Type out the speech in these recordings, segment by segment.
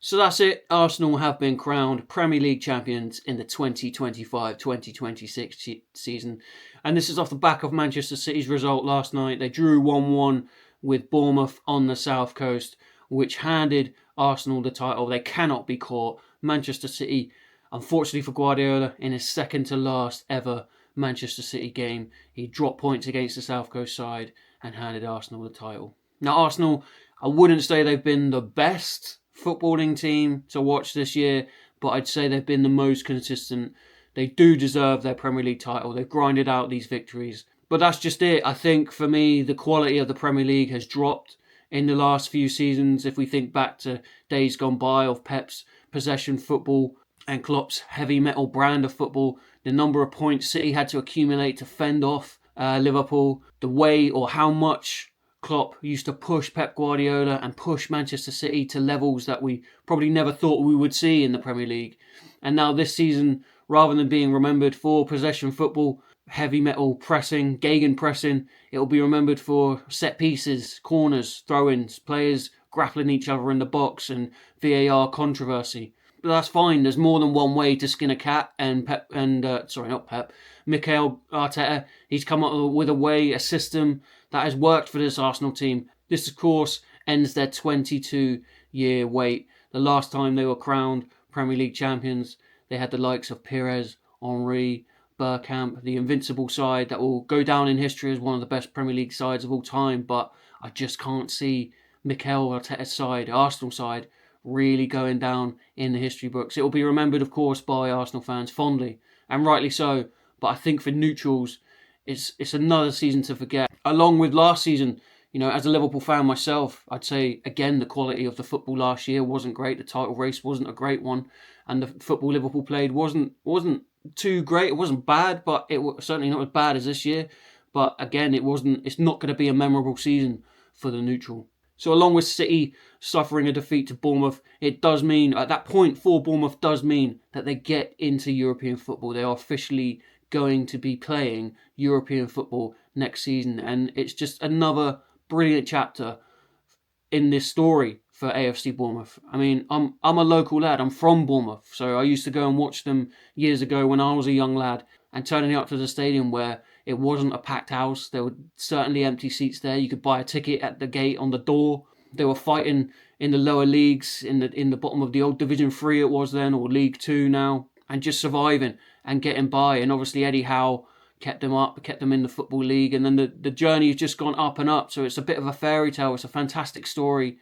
So that's it. Arsenal have been crowned Premier League champions in the 2025-2026 season. And this is off the back of Manchester City's result last night. They drew 1-1 with Bournemouth on the South Coast, which handed Arsenal the title. They cannot be caught. Manchester City, unfortunately for Guardiola, in his second to last ever Manchester City game, he dropped points against the South Coast side and handed Arsenal the title. Now, Arsenal, I wouldn't say they've been the best footballing team to watch this year, but I'd say they've been the most consistent. They do deserve their Premier League title. They've grinded out these victories. But that's just it. I think for me, the quality of the Premier League has dropped in the last few seasons. If we think back to days gone by of Pep's possession football and Klopp's heavy metal brand of football, the number of points City had to accumulate to fend off Liverpool, the way or how much Klopp used to push Pep Guardiola and push Manchester City to levels that we probably never thought we would see in the Premier League. And now this season, rather than being remembered for possession football, heavy metal pressing, gegenpressing, it will be remembered for set pieces, corners, throw-ins, players grappling each other in the box and VAR controversy. But that's fine. There's more than one way to skin a cat, and Mikel Arteta, he's come up with a system that has worked for this Arsenal team. This, of course, ends their 22-year wait. The last time they were crowned Premier League champions, they had the likes of Pires, Henry, Bergkamp, the invincible side that will go down in history as one of the best Premier League sides of all time. But I just can't see Mikel Arteta's side, Arsenal side, really going down in the history books. It will be remembered, of course, by Arsenal fans fondly, and rightly so. But I think for neutrals, it's another season to forget. Along with last season, as a Liverpool fan myself, I'd say, again, the quality of the football last year wasn't great. The title race wasn't a great one. And the football Liverpool played wasn't too great. It wasn't bad, but it was certainly not as bad as this year. But again, it's not going to be a memorable season for the neutral. So along with City suffering a defeat to Bournemouth, it does mean, at that point for Bournemouth, does mean that they get into European football. They are officially going to be playing European football next season. And it's just another brilliant chapter in this story for AFC Bournemouth. I mean, I'm a local lad. I'm from Bournemouth. So I used to go and watch them years ago when I was a young lad, and turning up to the stadium where it wasn't a packed house. There were certainly empty seats there. You could buy a ticket at the gate on the door. They were fighting in the lower leagues, in the bottom of the old Division 3 it was then, or League 2 now, and just surviving and getting by. And obviously Eddie Howe kept them up, kept them in the Football League, and then the journey has just gone up and up. So it's a bit of a fairy tale. It's a fantastic story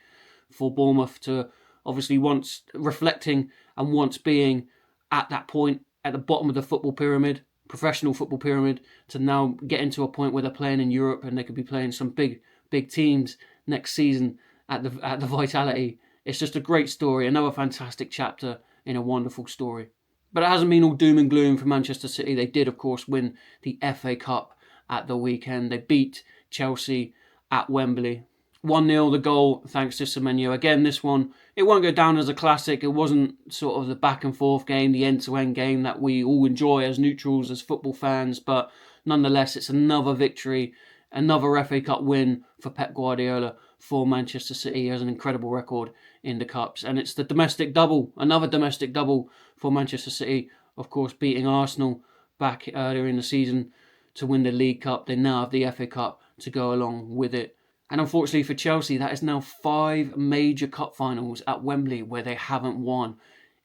for Bournemouth to obviously once reflecting and once being at that point at the bottom of the football pyramid, professional football pyramid, to now get into a point where they're playing in Europe and they could be playing some big teams next season at the Vitality. It's just a great story, another fantastic chapter in a wonderful story. But it hasn't been all doom and gloom for Manchester City. They did, of course, win the FA Cup at the weekend. They beat Chelsea at Wembley. 1-0 the goal, thanks to Semenyo. Again, this one, it won't go down as a classic. It wasn't sort of the back and forth game, the end-to-end game that we all enjoy as neutrals, as football fans. But nonetheless, it's another victory, another FA Cup win for Pep Guardiola for Manchester City. He has an incredible record in the Cups. And it's the domestic double, another domestic double for Manchester City. Of course, beating Arsenal back earlier in the season to win the League Cup. They now have the FA Cup to go along with it. And unfortunately for Chelsea, that is now 5 major cup finals at Wembley where they haven't won.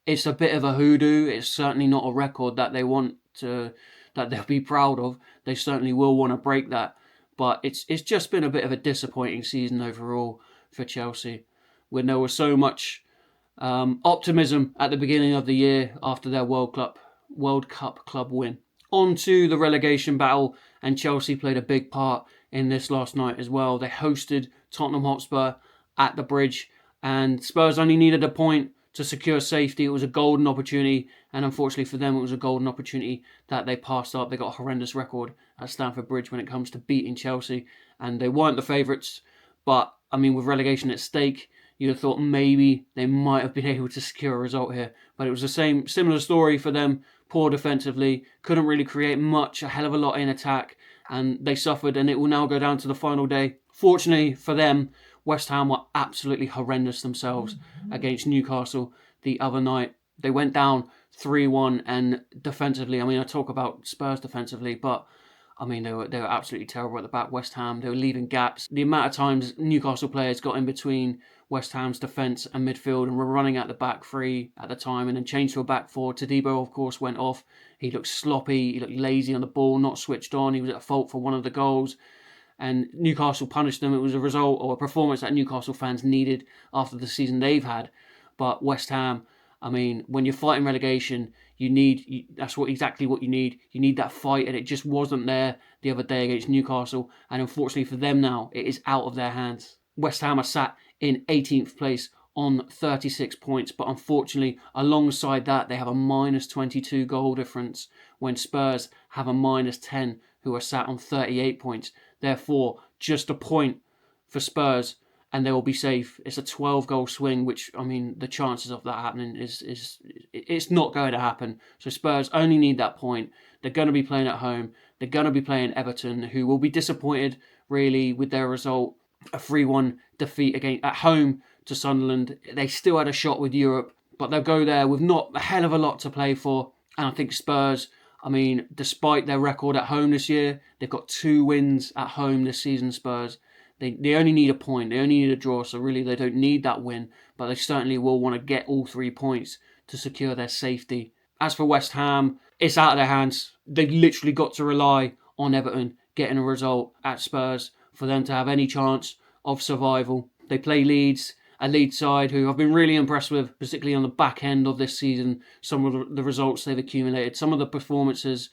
It's a bit of a hoodoo. It's certainly not a record that that they'll be proud of. They certainly will want to break that. But it's just been a bit of a disappointing season overall for Chelsea, when there was so much optimism at the beginning of the year after their World Cup club win. On to the relegation battle, and Chelsea played a big part in this last night as well. They hosted Tottenham Hotspur at the Bridge, and Spurs only needed a point to secure safety. It was a golden opportunity, and unfortunately for them, it was a golden opportunity that they passed up. They got a horrendous record at Stamford Bridge when it comes to beating Chelsea, and they weren't the favourites. But, I mean, with relegation at stake, you'd have thought maybe they might have been able to secure a result here. But it was the similar story for them. Poor defensively, couldn't really create much, a hell of a lot in attack, and they suffered, and it will now go down to the final day. Fortunately for them, West Ham were absolutely horrendous themselves against Newcastle the other night. They went down 3-1, and defensively, I mean, I talk about Spurs defensively, but I mean, they were absolutely terrible at the back. West Ham, they were leaving gaps. The amount of times Newcastle players got in between West Ham's defence and midfield and were running at the back three at the time, and then changed to a back four. Todibo, of course, went off. He looked sloppy. He looked lazy on the ball, not switched on. He was at fault for one of the goals, and Newcastle punished them. It was a result or a performance that Newcastle fans needed after the season they've had. But West Ham, I mean, when you're fighting relegation, that's exactly what you need. You need that fight, and it just wasn't there the other day against Newcastle. And unfortunately for them now, it is out of their hands. West Ham are sat in 18th place on 36 points, but unfortunately, alongside that, they have a minus 22 goal difference when Spurs have a minus 10, who are sat on 38 points. Therefore, just a point for Spurs, and they will be safe. It's a 12-goal swing, which, I mean, the chances of that happening it's not going to happen. So Spurs only need that point. They're going to be playing at home. They're going to be playing Everton, who will be disappointed, really, with their result. A 3-1 defeat at home to Sunderland. They still had a shot with Europe, but they'll go there with not a hell of a lot to play for. And I think Spurs, I mean, despite their record at home this year, they've got 2 wins at home this season, Spurs. They only need a point. They only need a draw, so really they don't need that win, but they certainly will want to get all 3 points to secure their safety. As for West Ham, it's out of their hands. They've literally got to rely on Everton getting a result at Spurs for them to have any chance of survival. They play Leeds, a Leeds side who I've been really impressed with, particularly on the back end of this season. Some of the results they've accumulated, some of the performances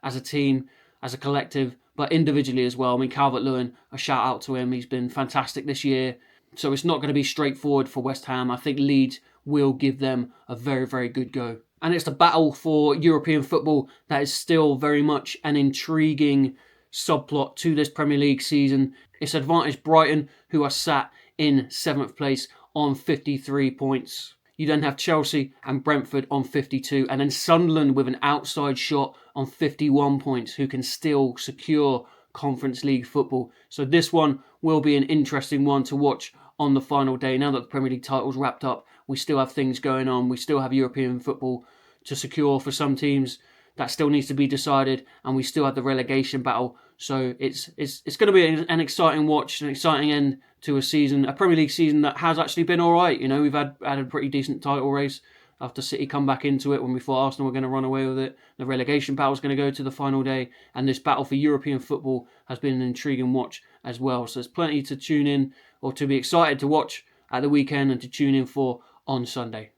as a team, as a collective, but individually as well. I mean, Calvert-Lewin, a shout out to him. He's been fantastic this year. So it's not going to be straightforward for West Ham. I think Leeds will give them a very, very good go. And it's the battle for European football that is still very much an intriguing subplot to this Premier League season. It's advantage Brighton, who are sat in 7th place on 53 points. You then have Chelsea and Brentford on 52, and then Sunderland with an outside shot on 51 points, who can still secure Conference League football. So this one will be an interesting one to watch on the final day. Now that the Premier League title's wrapped up, we still have things going on. We still have European football to secure for some teams. That still needs to be decided, and we still have the relegation battle. So it's going to be an exciting watch, an exciting end to a season, a Premier League season that has actually been all right. You know, we've had a pretty decent title race after City come back into it when we thought Arsenal were going to run away with it. The relegation battle is going to go to the final day, and this battle for European football has been an intriguing watch as well. So there's plenty to tune in or to be excited to watch at the weekend and to tune in for on Sunday.